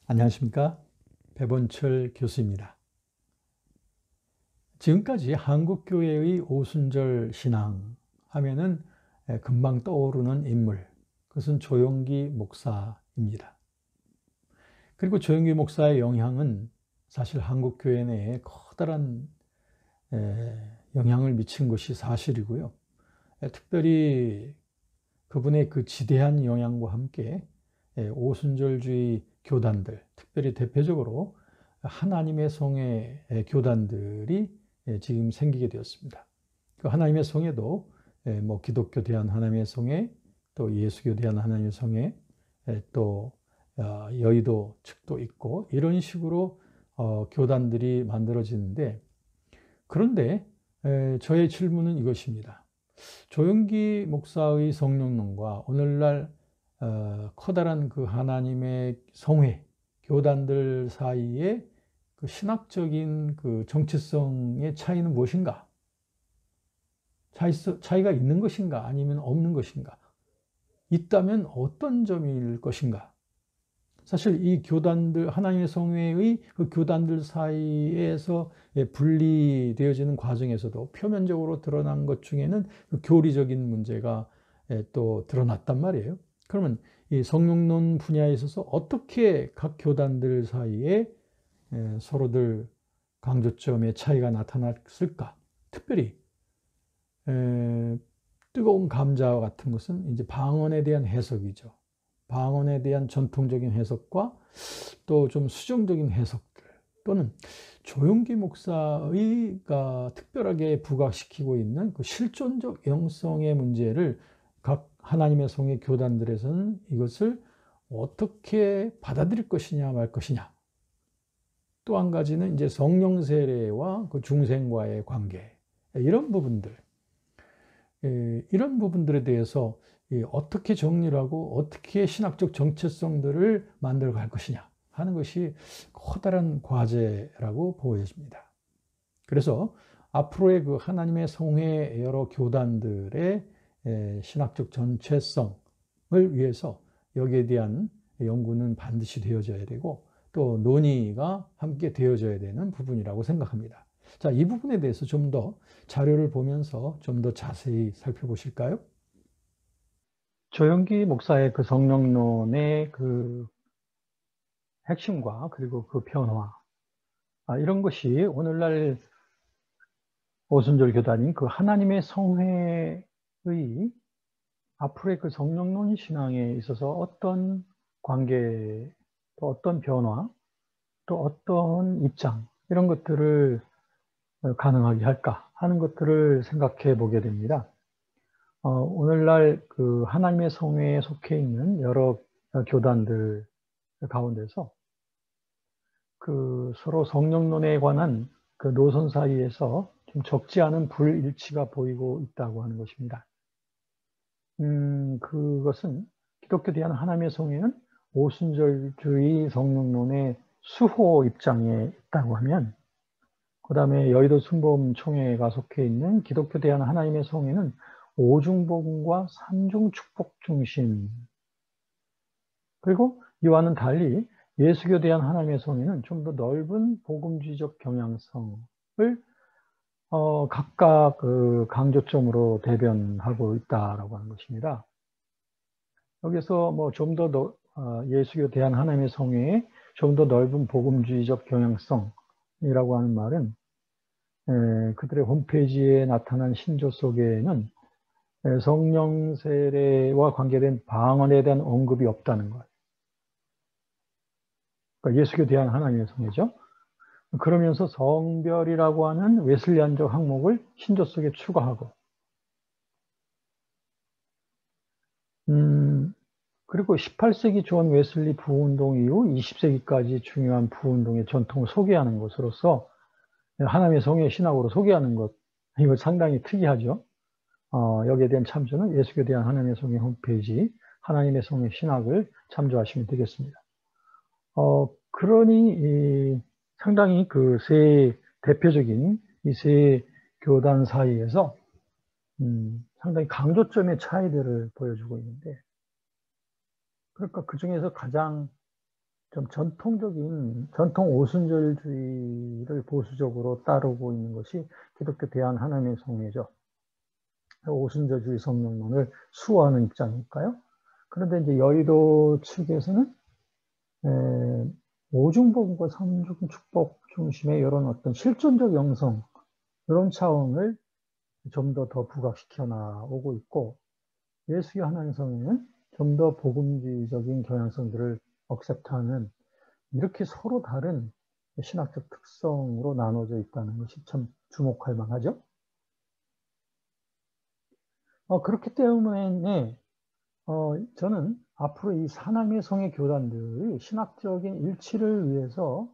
안녕하십니까? 배본철 교수입니다. 지금까지 한국교회의 오순절 신앙 하면은 금방 떠오르는 인물, 그것은 조용기 목사입니다. 그리고 조용기 목사의 영향은 사실 한국교회 내에 커다란 영향을 미친 것이 사실이고요. 특별히 그분의 그 지대한 영향과 함께 오순절주의 교단들, 특별히 대표적으로 하나님의 성의 교단들이 지금 생기게 되었습니다. 그 하나님의 성에도 뭐 기독교 대한 하나님의 성회, 또 예수교 대한 하나님의 성회, 또 여의도 측도 있고 이런 식으로 교단들이 만들어지는데, 그런데 저의 질문은 이것입니다. 조용기 목사의 성령론과 오늘날 커다란 그 하나님의 성회, 교단들 사이에 그 신학적인 그 정체성의 차이는 무엇인가? 차이가 있는 것인가? 아니면 없는 것인가? 있다면 어떤 점일 것인가? 사실 이 교단들, 하나님의 성회의 그 교단들 사이에서 분리되어지는 과정에서도 표면적으로 드러난 것 중에는 그 교리적인 문제가 또 드러났단 말이에요. 그러면 이 성령론 분야에 있어서 어떻게 각 교단들 사이에 서로들 강조점의 차이가 나타났을까? 특별히 뜨거운 감자와 같은 것은 이제 방언에 대한 해석이죠. 방언에 대한 전통적인 해석과 또 좀 수정적인 해석들, 또는 조용기 목사가 특별하게 부각시키고 있는 그 실존적 영성의 문제를 각 하나님의 성의 교단들에서는 이것을 어떻게 받아들일 것이냐 말 것이냐. 또 한 가지는 이제 성령 세례와 그 중생과의 관계, 이런 부분들, 이런 부분들에 대해서 어떻게 정리를 하고 어떻게 신학적 정체성들을 만들어 갈 것이냐 하는 것이 커다란 과제라고 보여집니다. 그래서 앞으로의 그 하나님의 성회 여러 교단들의 신학적 정체성을 위해서 여기에 대한 연구는 반드시 되어져야 되고, 또 논의가 함께 되어져야 되는 부분이라고 생각합니다. 자, 이 부분에 대해서 좀 더 자료를 보면서 좀 더 자세히 살펴보실까요? 조영기 목사의 그 성령론의 그 핵심과 그리고 그 변화, 이런 것이 오늘날 오순절 교단인 그 하나님의 성회의 앞으로의 그 성령론 신앙에 있어서 어떤 관계, 또 어떤 변화, 또 어떤 입장, 이런 것들을 가능하게 할까 하는 것들을 생각해 보게 됩니다. 오늘날 그 하나님의 성회에 속해 있는 여러 교단들 가운데서 그 서로 성령론에 관한 그 노선 사이에서 좀 적지 않은 불일치가 보이고 있다고 하는 것입니다. 그것은 기독교 대한 하나님의 성회는 오순절주의 성령론의 수호 입장에 있다고 하면, 그 다음에 여의도 순복음총회가 속해 있는 기독교 대한 하나님의 성회는 오중복음과 삼중축복 중심, 그리고 이와는 달리 예수교 대한 하나님의 성회는 좀 더 넓은 복음주의적 경향성을 각각 그 강조점으로 대변하고 있다라고 하는 것입니다. 여기서 뭐 좀 더 예수교 대한 하나님의 성회의 좀 더 넓은 복음주의적 경향성이라고 하는 말은 그들의 홈페이지에 나타난 신조 속에는 성령 세례와 관계된 방언에 대한 언급이 없다는 것. 그러니까 예수교에 대한 하나님의 성회죠. 그러면서 성별이라고 하는 웨슬리안적 항목을 신조 속에 추가하고, 그리고 18세기 존 웨슬리 부운동 이후 20세기까지 중요한 부운동의 전통을 소개하는 것으로서 하나님의 성회 신학으로 소개하는 것, 이거 상당히 특이하죠. 여기에 대한 참조는 예수교에 대한 하나님의 성회 홈페이지 하나님의 성회 신학을 참조하시면 되겠습니다. 그러니 상당히 그 세 대표적인 이 세 교단 사이에서 상당히 강조점의 차이들을 보여주고 있는데, 그러니까 그 중에서 가장 좀 전통 오순절주의를 보수적으로 따르고 있는 것이 기독교 대한 하나님의 성회죠. 오순절주의 성령론을 수호하는 입장일까요? 그런데 이제 여의도 측에서는 오중복음과 삼중 축복 중심의 이런 어떤 실존적 영성, 이런 차원을 좀 더 부각시켜 나오고 있고, 예수교 하나님 성회는 좀 더 복음주의적인 경향성들을 억셉트하는, 이렇게 서로 다른 신학적 특성으로 나눠져 있다는 것이 참 주목할 만하죠. 그렇기 때문에 저는 앞으로 이 하나님의 성의 교단들이 신학적인 일치를 위해서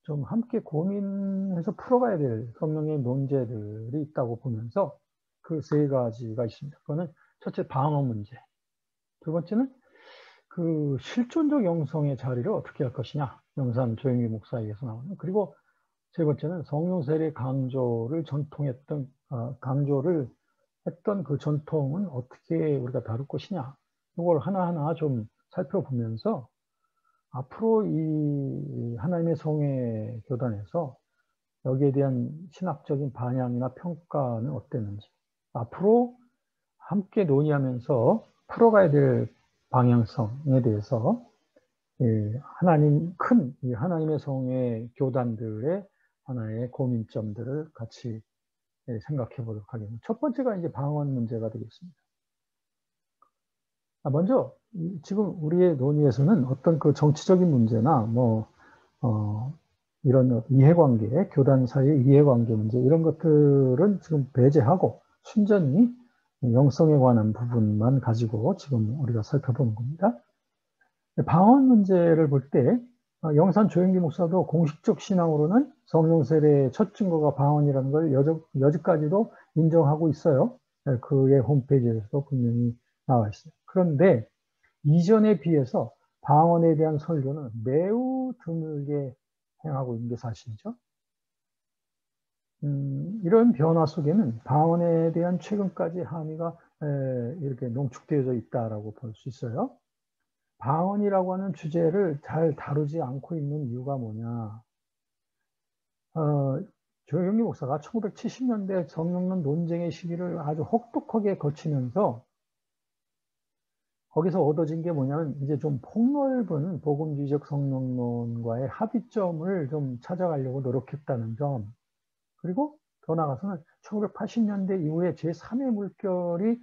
좀 함께 고민해서 풀어가야 될 성령의 문제들이 있다고 보면서 그 세 가지가 있습니다. 그거는 첫째, 방어 문제. 두 번째는 그 실존적 영성의 자리를 어떻게 할 것이냐. 영산 조영기 목사에게서 나오는. 그리고 세 번째는 성령 세례 강조를 강조를 했던 그 전통은 어떻게 우리가 다룰 것이냐. 이걸 하나하나 좀 살펴보면서 앞으로 이 하나님의 성회 교단에서 여기에 대한 신학적인 반향이나 평가는 어땠는지, 앞으로 함께 논의하면서 풀어가야 될 방향성에 대해서 이 하나님의 성회 교단들의 하나의 고민점들을 같이 생각해 보도록 하겠습니다. 첫 번째가 이제 방언 문제가 되겠습니다. 먼저 지금 우리의 논의에서는 어떤 그 정치적인 문제나 이런 이해관계, 교단 사이의 이해관계 문제, 이런 것들은 지금 배제하고 순전히 영성에 관한 부분만 가지고 지금 우리가 살펴보는 겁니다. 방언 문제를 볼 때 영산 조영기 목사도 공식적 신앙으로는 성령 세례의 첫 증거가 방언이라는 걸 여지까지도 인정하고 있어요. 그의 홈페이지에서도 분명히 나와 있어요. 그런데 이전에 비해서 방언에 대한 설교는 매우 드물게 행하고 있는 게 사실이죠. 이런 변화 속에는 방언에 대한 최근까지 함의가 이렇게 농축되어져 있다라고 볼 수 있어요. 방언이라고 하는 주제를 잘 다루지 않고 있는 이유가 뭐냐. 조영기 목사가 1970년대 성령론 논쟁의 시기를 아주 혹독하게 거치면서 거기서 얻어진 게 뭐냐면 이제 좀 폭넓은 복음주의적 성령론과의 합의점을 좀 찾아가려고 노력했다는 점, 그리고 더 나아가서는 1980년대 이후에 제3의 물결이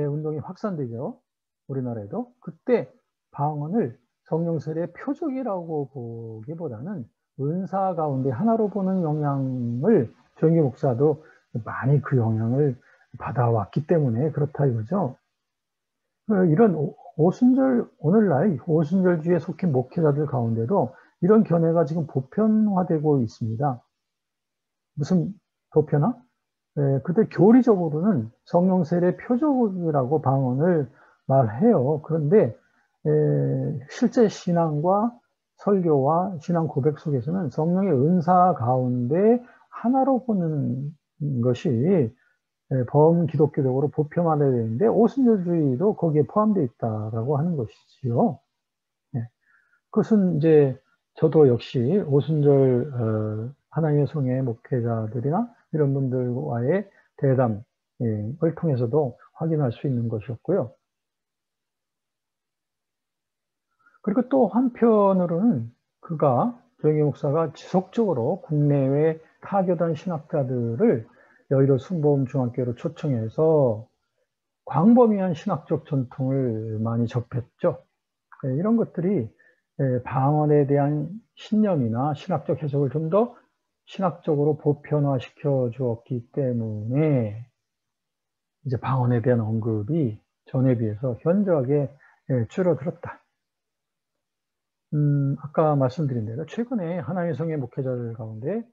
운동이 확산되죠. 우리나라에도. 그때 방언을 성령 세례의 표적이라고 보기보다는 은사 가운데 하나로 보는 영향을 조영기 목사도 많이 그 영향을 받아왔기 때문에 그렇다 이거죠. 이런 오늘날 오순절주의에 속한 목회자들 가운데도 이런 견해가 지금 보편화되고 있습니다. 무슨 보편화? 그때 교리적으로는 성령 세례 표적이라고 방언을 말해요. 그런데 실제 신앙과 설교와 신앙 고백 속에서는 성령의 은사 가운데 하나로 보는 것이 범기독교적으로 보편화되어 있는데 오순절주의도 거기에 포함되어 있다라고 하는 것이지요. 그것은 이제 저도 역시 오순절 하나님의 성회 목회자들이나 이런 분들과의 대담을 통해서도 확인할 수 있는 것이었고요. 그리고 또 한편으로는 조영기 목사가 지속적으로 국내외 타교단 신학자들을 여의도 순복음 중학교로 초청해서 광범위한 신학적 전통을 많이 접했죠. 이런 것들이 방언에 대한 신념이나 신학적 해석을 좀 더 신학적으로 보편화시켜 주었기 때문에 이제 방언에 대한 언급이 전에 비해서 현저하게 줄어들었다. 아까 말씀드린 대로 최근에 하나님의 성의 목회자들 가운데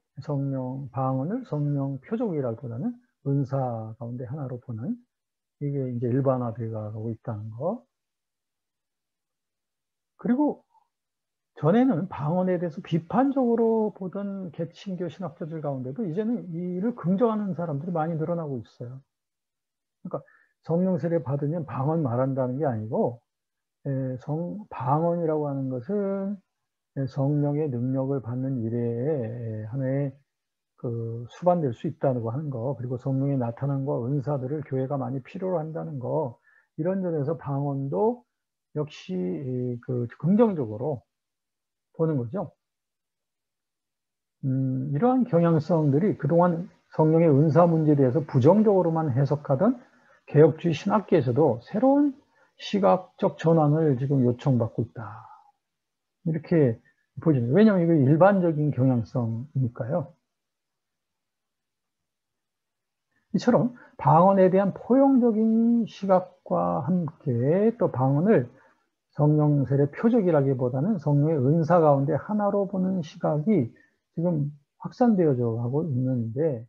방언을 성령 표적이라기보다는 은사 가운데 하나로 보는, 이게 이제 일반화되어 있다는 거. 그리고 전에는 방언에 대해서 비판적으로 보던 개신교 신학자들 가운데도 이제는 이를 긍정하는 사람들이 많이 늘어나고 있어요. 그러니까 성령 세례 받으면 방언 말한다는 게 아니고, 방언이라고 하는 것은 성령의 능력을 받는 일에 하나의 그 수반될 수 있다고 하는 거, 그리고 성령의 나타남과 은사들을 교회가 많이 필요로 한다는 거, 이런 점에서 방언도 역시 그 긍정적으로 보는 거죠. 이러한 경향성들이 그동안 성령의 은사 문제에 대해서 부정적으로만 해석하던 개혁주의 신학계에서도 새로운 시각적 전환을 지금 요청받고 있다. 이렇게 보죠. 왜냐하면 이거 일반적인 경향성이니까요. 이처럼 방언에 대한 포용적인 시각과 함께 또 방언을 성령 세례 표적이라기보다는 성령의 은사 가운데 하나로 보는 시각이 지금 확산되어져 가고 있는데,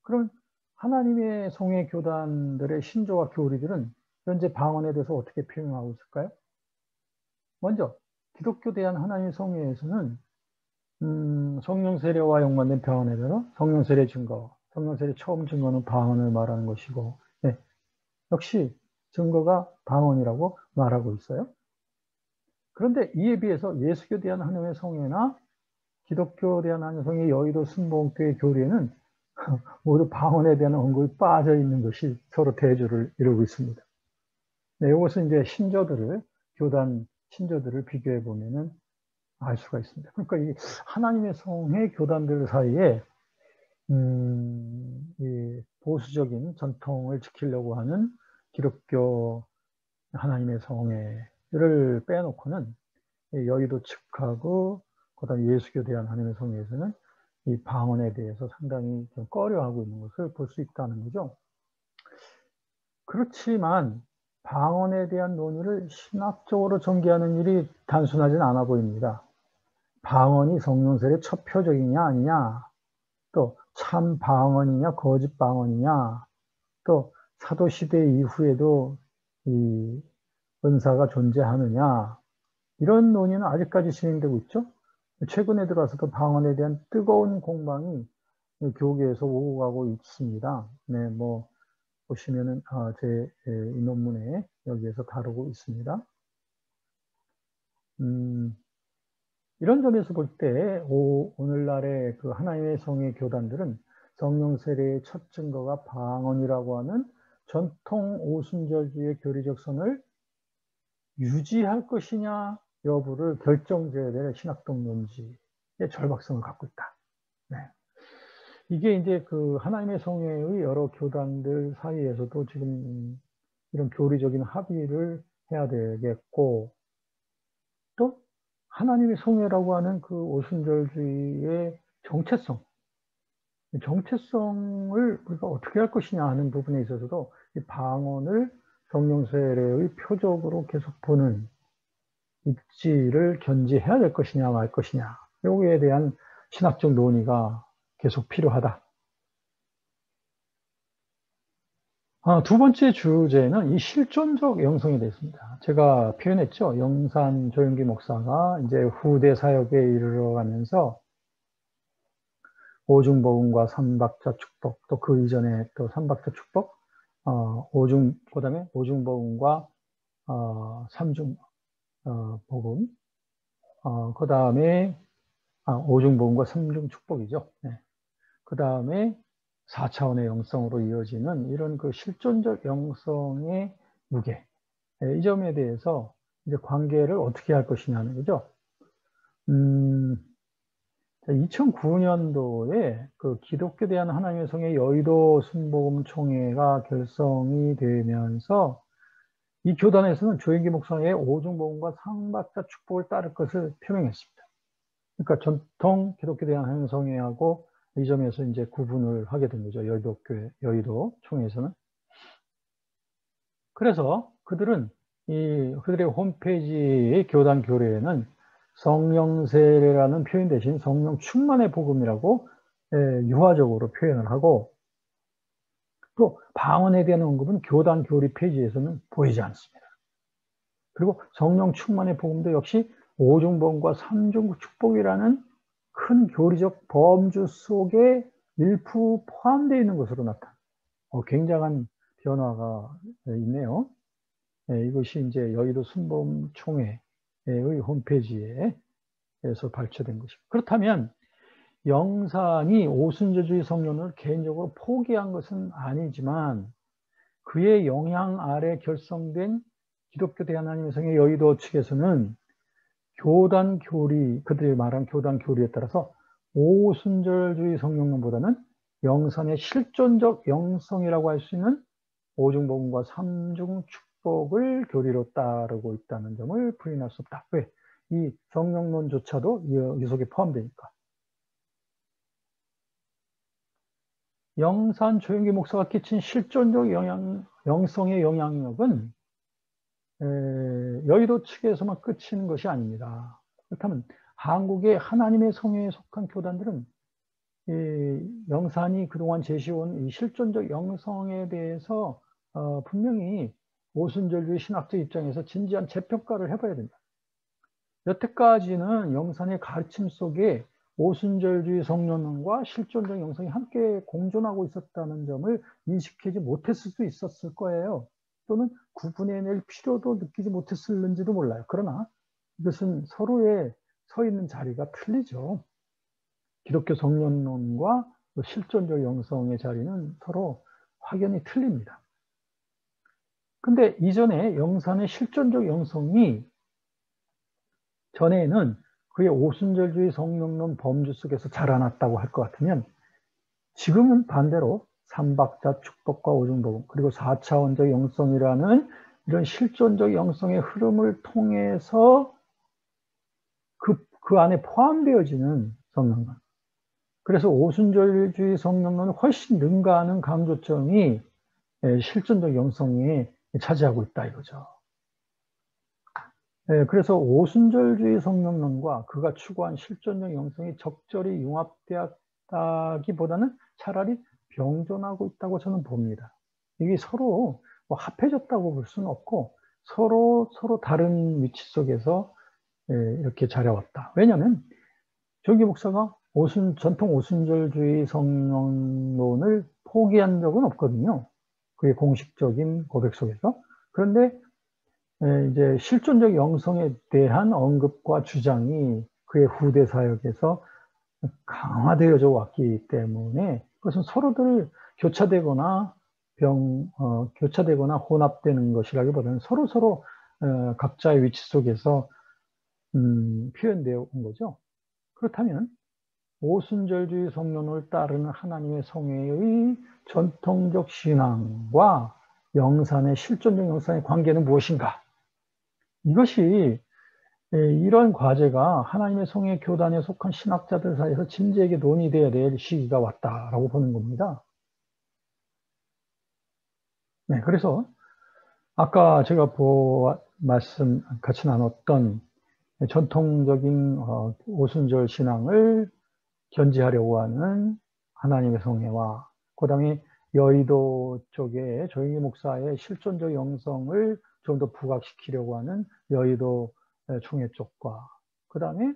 그럼 하나님의 성의 교단들의 신조와 교리들은 현재 방언에 대해서 어떻게 표현하고 있을까요? 먼저 기독교 대한 하나님의 성회에서는 성령 세례와 연관된 방언에 대해서 성령 세례 증거, 성령 세례 처음 증거는 방언을 말하는 것이고, 네, 역시 증거가 방언이라고 말하고 있어요. 그런데 이에 비해서 예수교에 대한 하나님의 성회나 기독교에 대한 하나님의 성회, 여의도 순복음교회 교리에는 모두 방언에 대한 언급이 빠져 있는 것이 서로 대조를 이루고 있습니다. 네, 이것은 이제 교단 신조들을 비교해 보면은 알 수가 있습니다. 그러니까 이 하나님의 성회 교단들 사이에 이 보수적인 전통을 지키려고 하는 기독교 하나님의 성회를 빼놓고는 여의도 측하고 그다음 예수교에 대한 하나님의 성회에서는 이 방언에 대해서 상당히 좀 꺼려하고 있는 것을 볼 수 있다는 거죠. 그렇지만 방언에 대한 논의를 신학적으로 전개하는 일이 단순하진 않아 보입니다. 방언이 성령 세례 첫 표적이냐 아니냐, 또 참 방언이냐 거짓 방언이냐, 또 사도 시대 이후에도 이 은사가 존재하느냐, 이런 논의는 아직까지 진행되고 있죠. 최근에 들어서도 방언에 대한 뜨거운 공방이 교계에서 오고 가고 있습니다. 네, 뭐 보시면은 제 이 논문에 여기에서 다루고 있습니다. 이런 점에서 볼 때 오늘날의 그 하나님의 성의 교단들은 성령 세례의 첫 증거가 방언이라고 하는 전통 오순절주의 교리적 선을 유지할 것이냐 여부를 결정져야 될 신학적 논지의 절박성을 갖고 있다. 네. 이게 이제 그 하나님의 성회의 여러 교단들 사이에서도 지금 이런 교리적인 합의를 해야 되겠고, 또 하나님의 성회라고 하는 그 오순절주의의 정체성을 우리가 어떻게 할 것이냐 하는 부분에 있어서도 이 방언을 성령 세례의 표적으로 계속 보는 입지를 견지해야 될 것이냐 말 것이냐, 여기에 대한 신학적 논의가 계속 필요하다. 두 번째 주제는 이 실존적 영성에 대해서입니다. 제가 표현했죠. 영산 조영기 목사가 이제 후대 사역에 이르러가면서 오중복음과 삼박자 축복, 또 그 이전에 또 삼박자 축복, 그다음에 오중복음과 삼중 복음, 그다음에 오중복음과 삼중 축복이죠. 네. 그다음에 4차원의 영성으로 이어지는 이런 그 실존적 영성의 무게, 이 점에 대해서 이제 관계를 어떻게 할 것이냐는 거죠. 2009년도에 그 기독교에 대한 하나님의 성의 여의도 순복음 총회가 결성이 되면서 이 교단에서는 조영기 목사의 오중복음과 삼박자 축복을 따를 것을 표명했습니다. 그러니까 전통 기독교에 대한 하나님의 성회하고 이 점에서 이제 구분을 하게 된 거죠. 여의도 총회에서는. 그래서 그들은 그들의 홈페이지의 교단 교례에는 성령 세례라는 표현 대신 성령 충만의 복음이라고 유화적으로 표현을 하고, 또 방언에 대한 언급은 교단 교리 페이지에서는 보이지 않습니다. 그리고 성령 충만의 복음도 역시 오중복음과 삼중 축복이라는 큰 교리적 범주 속에 일부 포함되어 있는 것으로 나타납니다. 굉장한 변화가 있네요. 이것이 이제 여의도 순복음 총회의 홈페이지에 발췌된 것이고, 그렇다면 영산이 오순절주의 성론을 개인적으로 포기한 것은 아니지만 그의 영향 아래 결성된 기독교 대하나님의 성의 여의도 측에서는 교단 교리, 그들이 말한 교단 교리에 따라서 오순절주의 성령론보다는 영산의 실존적 영성이라고 할 수 있는 오중복음과 삼중 축복을 교리로 따르고 있다는 점을 부인할 수 없다. 왜? 이 성령론조차도 이 속에 포함되니까. 영산 조영기 목사가 끼친 실존적 영성의 영향력은 여의도 측에서만 그치는 것이 아닙니다. 그렇다면 한국의 하나님의 성회에 속한 교단들은 영산이 그동안 제시해온 이 실존적 영성에 대해서 분명히 오순절주의 신학적 입장에서 진지한 재평가를 해봐야 된다. 여태까지는 영산의 가르침 속에 오순절주의 성론과 실존적 영성이 함께 공존하고 있었다는 점을 인식하지 못했을 수도 있었을 거예요. 또는 구분해낼 필요도 느끼지 못했을는지도 몰라요. 그러나 이것은 서로의 서 있는 자리가 틀리죠. 기독교 성론론과 실존적 영성의 자리는 서로 확연히 틀립니다. 근데 이전에 영산의 실존적 영성이 전에는 그의 오순절주의 성령론 범주 속에서 자라났다고 할 것 같으면 지금은 반대로 삼박자 축복과 오중복음 그리고 4차원적 영성이라는 이런 실존적 영성의 흐름을 통해서 그 안에 포함되어지는 성령론. 그래서 오순절주의 성령론은 훨씬 능가하는 강조점이 실존적 영성에 차지하고 있다 이거죠. 그래서 오순절주의 성령론과 그가 추구한 실존적 영성이 적절히 융합되었다기보다는 차라리 병존하고 있다고 저는 봅니다. 이게 서로 뭐 합해졌다고 볼 수는 없고 서로 다른 위치 속에서 이렇게 자라왔다. 왜냐하면 조영기 목사가 전통 오순절주의 성령론을 포기한 적은 없거든요. 그의 공식적인 고백 속에서. 그런데 이제 실존적 영성에 대한 언급과 주장이 그의 후대 사역에서 강화되어져 왔기 때문에 그것은 서로들 교차되거나 혼합되는 것이라기보다는 서로 각자의 위치 속에서 표현되어 온 거죠. 그렇다면 오순절주의 성론을 따르는 하나님의 성회의 전통적 신앙과 영산의 실존적 영산의 관계는 무엇인가? 이것이 이런 과제가 하나님의 성회 교단에 속한 신학자들 사이에서 진지하게 논의되어야 될 시기가 왔다라고 보는 겁니다. 네, 그래서 아까 제가 말씀 같이 나눴던 전통적인 오순절 신앙을 견지하려고 하는 하나님의 성회와 그다음에 여의도 쪽에 조영기 목사의 실존적 영성을 좀 더 부각시키려고 하는 여의도 총회 쪽과 그다음에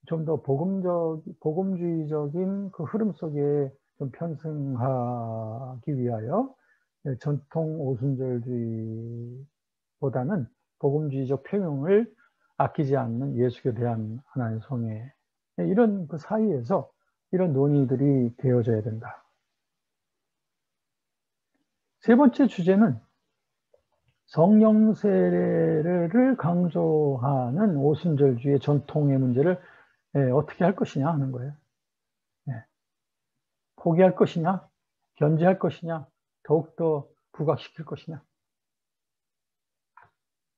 좀 더 복음주의적인 그 흐름 속에 좀 편승하기 위하여 전통 오순절주의보다는 복음주의적 표명을 아끼지 않는 예수교에 대한 하나님의 성회 이런 그 사이에서 이런 논의들이 되어져야 된다. 세 번째 주제는 성령 세례를 강조하는 오순절주의 전통의 문제를 어떻게 할 것이냐 하는 거예요. 포기할 것이냐, 견제할 것이냐, 더욱더 부각시킬 것이냐.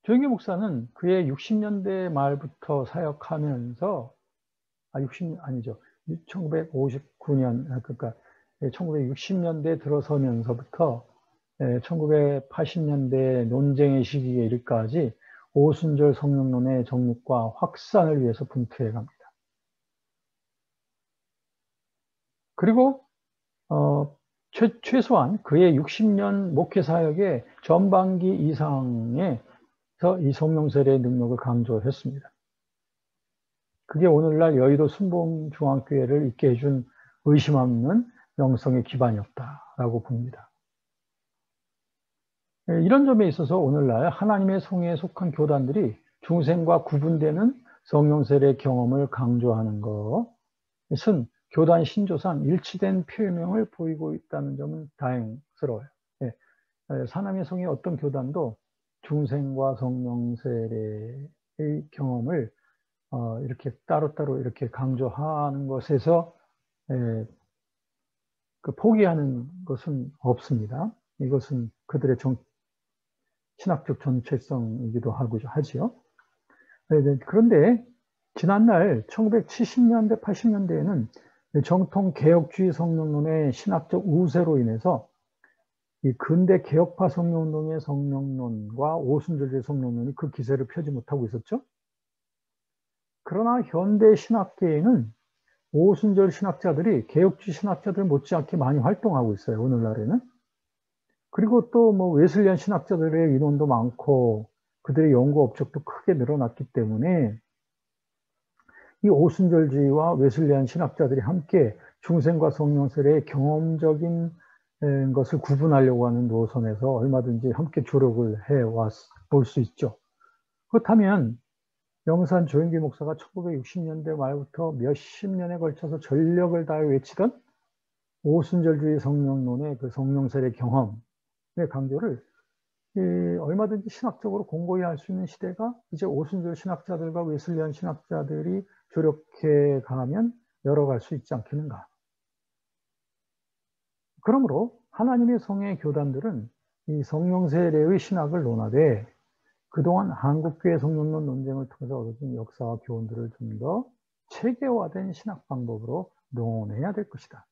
조영기 목사는 그의 60년대 말부터 사역하면서 1959년 그러니까 1960년대 들어서면서부터 1980년대 논쟁의 시기에 이르기까지 오순절 성령론의 정립과 확산을 위해서 분투해 갑니다. 그리고 최소한 그의 60년 목회 사역의 전반기 이상에서 이 성령 세례의 능력을 강조했습니다. 그게 오늘날 여의도 순복음중앙교회를 있게 해준 의심 없는 영성의 기반이었다라고 봅니다. 이런 점에 있어서 오늘날 하나님의 성회에 속한 교단들이 중생과 구분되는 성령 세례 경험을 강조하는 것은 교단 신조상 일치된 표명을 보이고 있다는 점은 다행스러워요. 예. 하나님의 성의 어떤 교단도 중생과 성령 세례의 경험을 이렇게 따로따로 이렇게 강조하는 것에서 포기하는 것은 없습니다. 이것은 그들의 신학적 정체성이기도 하지요. 그런데 지난날 1970년대, 80년대에는 정통 개혁주의 성령론의 신학적 우세로 인해서 이 근대 개혁파 성령운동의 성령론과 오순절주의 성령론이 그 기세를 펴지 못하고 있었죠. 그러나 현대 신학계에는 오순절 신학자들이 개혁주의 신학자들 못지않게 많이 활동하고 있어요. 오늘날에는. 그리고 또 뭐 웨슬리안 신학자들의 인원도 많고 그들의 연구 업적도 크게 늘어났기 때문에 이 오순절주의와 웨슬리안 신학자들이 함께 중생과 성령 세례의 경험적인 것을 구분하려고 하는 노선에서 얼마든지 함께 조력을 해볼 수 있죠. 그렇다면 영산 조영기 목사가 1960년대 말부터 몇십 년에 걸쳐서 전력을 다해 외치던 오순절주의 성령론의 그 성령 세례 경험의 강조를 얼마든지 신학적으로 공고히 할 수 있는 시대가 이제 오순절 신학자들과 웨슬리안 신학자들이 조력해 가면 열어갈 수 있지 않겠는가. 그러므로 하나님의 성의 교단들은 이 성령 세례의 신학을 논하되 그동안 한국교회 성령론 논쟁을 통해서 얻어진 역사와 교훈들을 좀 더 체계화된 신학 방법으로 논해야 될 것이다.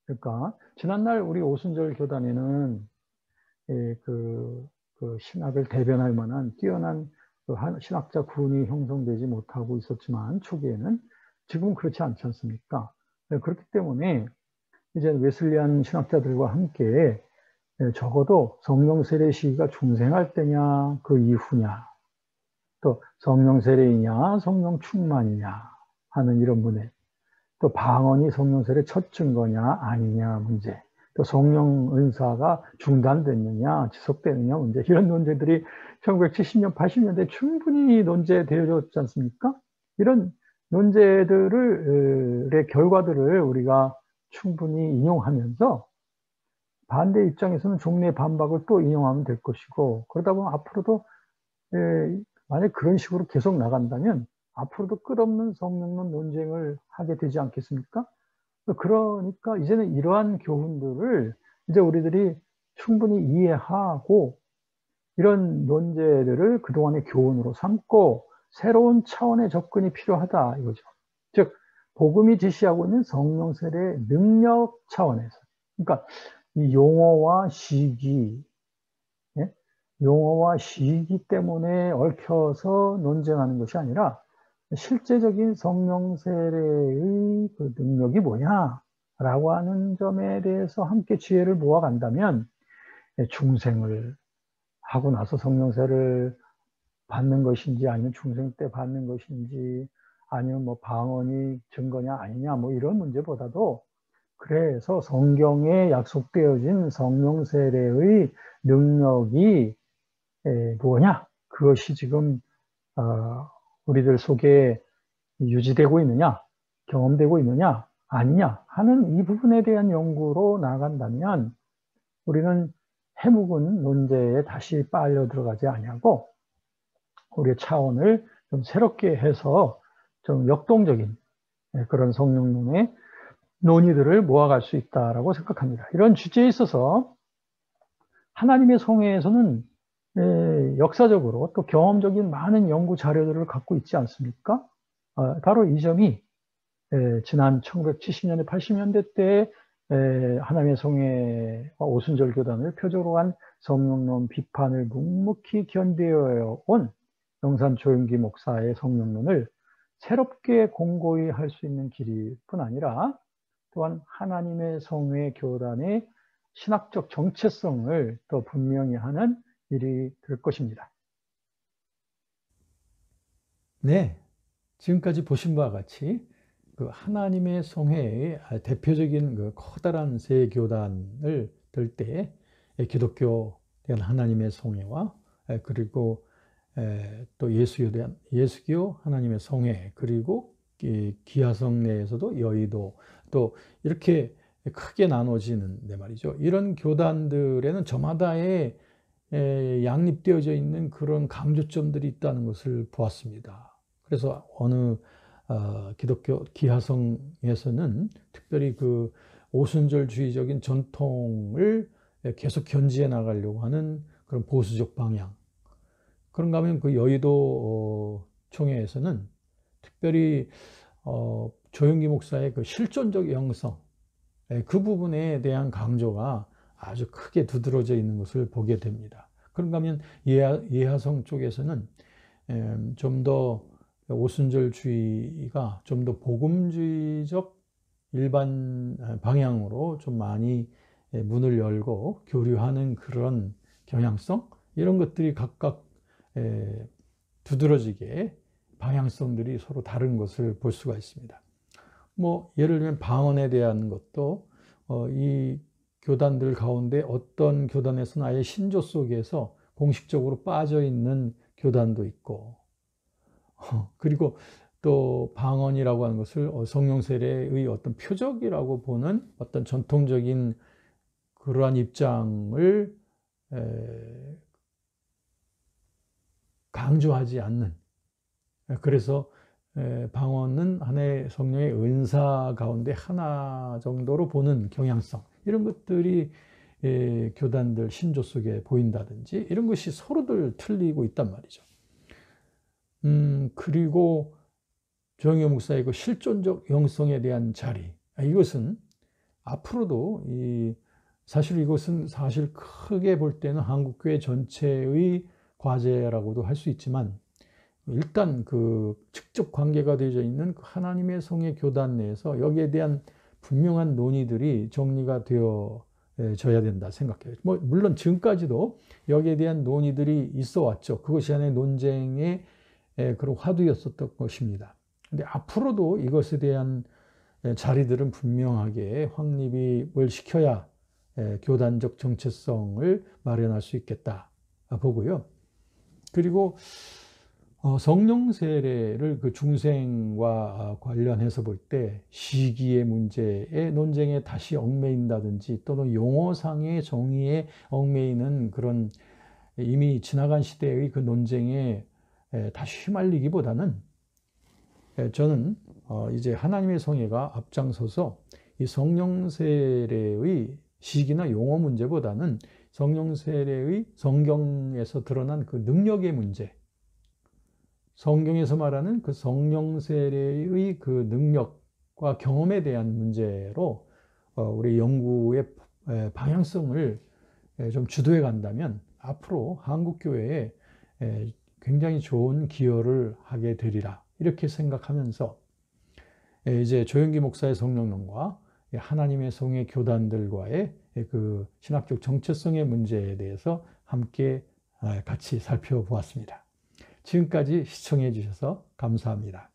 그러니까 지난날 우리 오순절 교단에는 그 신학을 대변할 만한 뛰어난 신학자 군이 형성되지 못하고 있었지만 초기에는 지금은 그렇지 않지 않습니까? 그렇기 때문에 이제 웨슬리안 신학자들과 함께 적어도 성령 세례 시기가 중생할 때냐 그 이후냐 또 성령 세례이냐 성령 충만이냐 하는 이런 문제, 또 방언이 성령 세례 첫 증거냐 아니냐 문제, 또 성령 은사가 중단됐느냐 지속되느냐 문제, 이런 논제들이 1970년 80년대 충분히 논제되어졌지 않습니까? 이런 논제들의 결과들을 우리가 충분히 인용하면서 반대 입장에서는 종래의 반박을 또 인용하면 될 것이고, 그러다 보면 앞으로도 만약 그런 식으로 계속 나간다면 앞으로도 끝없는 성령론 논쟁을 하게 되지 않겠습니까? 그러니까 이제는 이러한 교훈들을 이제 우리들이 충분히 이해하고 이런 논제들을 그동안의 교훈으로 삼고 새로운 차원의 접근이 필요하다 이거죠. 즉 복음이 지시하고 있는 성령 세례의 능력 차원에서, 그러니까 이 용어와 시기, 용어와 시기 때문에 얽혀서 논쟁하는 것이 아니라 실제적인 성령 세례의 그 능력이 뭐냐라고 하는 점에 대해서 함께 지혜를 모아간다면 중생을 하고 나서 성령 세례를 받는 것인지 아니면 중생 때 받는 것인지 아니면 뭐 방언이 증거냐 아니냐 뭐 이런 문제보다도, 그래서 성경에 약속되어진 성령 세례의 능력이 뭐냐, 그것이 지금 우리들 속에 유지되고 있느냐, 경험되고 있느냐 아니냐 하는 이 부분에 대한 연구로 나간다면 우리는 해묵은 논제에 다시 빨려 들어가지 아니하고 우리의 차원을 좀 새롭게 해서 좀 역동적인 그런 성령론의 논의들을 모아갈 수 있다라고 생각합니다. 이런 주제에 있어서 하나님의 성회에서는 역사적으로 또 경험적인 많은 연구 자료들을 갖고 있지 않습니까? 바로 이 점이 지난 1970년대, 80년대 때 하나님의 성회와 오순절 교단을 표적으로 한 성령론 비판을 묵묵히 견디어 온 영산 조영기 목사의 성령론을 새롭게 공고히 할 수 있는 길일 뿐 아니라 또한 하나님의 성회 교단의 신학적 정체성을 더 분명히 하는 일이 될 것입니다. 네, 지금까지 보신 바와 같이 그 하나님의 성회의 대표적인 그 커다란 세 교단을 들 때 기독교 하나님의 성회와 그리고 또 예수교 하나님의 성회, 그리고 기하성 내에서도 여의도, 또 이렇게 크게 나눠지는데 말이죠. 이런 교단들에는 저마다의 양립되어져 있는 그런 강조점들이 있다는 것을 보았습니다. 그래서 어느 기독교 기하성에서는 특별히 그 오순절주의적인 전통을 계속 견지해 나가려고 하는 그런 보수적 방향. 그런가 하면 그 여의도 총회에서는 특별히 조영기 목사의 그 실존적 영성, 그 부분에 대한 강조가 아주 크게 두드러져 있는 것을 보게 됩니다. 그런가 하면 예하성 쪽에서는 좀 더 오순절주의가 좀 더 복음주의적 일반 방향으로 좀 많이 문을 열고 교류하는 그런 경향성, 이런 것들이 각각 두드러지게 방향성들이 서로 다른 것을 볼 수가 있습니다. 뭐 예를 들면 방언에 대한 것도 이 교단들 가운데 어떤 교단에서는 아예 신조 속에서 공식적으로 빠져 있는 교단도 있고, 그리고 또 방언이라고 하는 것을 성령 세례의 어떤 표적이라고 보는 어떤 전통적인 그러한 입장을 강조하지 않는, 그래서 방언은 하나의 성령의 은사 가운데 하나 정도로 보는 경향성, 이런 것들이 교단들 신조 속에 보인다든지, 이런 것이 서로들 틀리고 있단 말이죠. 그리고 조영기 목사의 그 실존적 영성에 대한 자리, 이것은 앞으로도 사실 이것은 사실 크게 볼 때는 한국교회 전체의 과제라고도 할 수 있지만, 일단 그 직접 관계가 되어져 있는 하나님의 성의 교단 내에서 여기에 대한 분명한 논의들이 정리가 되어져야 된다 생각해요. 물론 지금까지도 여기에 대한 논의들이 있어 왔죠. 그것이 하나의 논쟁의 그런 화두였었던 것입니다. 근데 앞으로도 이것에 대한 자리들은 분명하게 확립을 시켜야 교단적 정체성을 마련할 수 있겠다 보고요. 그리고 성령 세례를 그 중생과 관련해서 볼 때 시기의 문제의 논쟁에 다시 얽매인다든지, 또는 용어상의 정의에 얽매이는 그런 이미 지나간 시대의 그 논쟁에 다시 휘말리기보다는, 저는 이제 하나님의 성회가 앞장서서 이 성령 세례의 시기나 용어 문제보다는 성령 세례의 성경에서 드러난 그 능력의 문제, 성경에서 말하는 그 성령 세례의 그 능력과 경험에 대한 문제로 우리 연구의 방향성을 좀 주도해 간다면 앞으로 한국교회에 굉장히 좋은 기여를 하게 되리라, 이렇게 생각하면서 이제 조영기 목사의 성령론과 하나님의 성의 교단들과의 그 신학적 정체성의 문제에 대해서 함께 같이 살펴보았습니다. 지금까지 시청해 주셔서 감사합니다.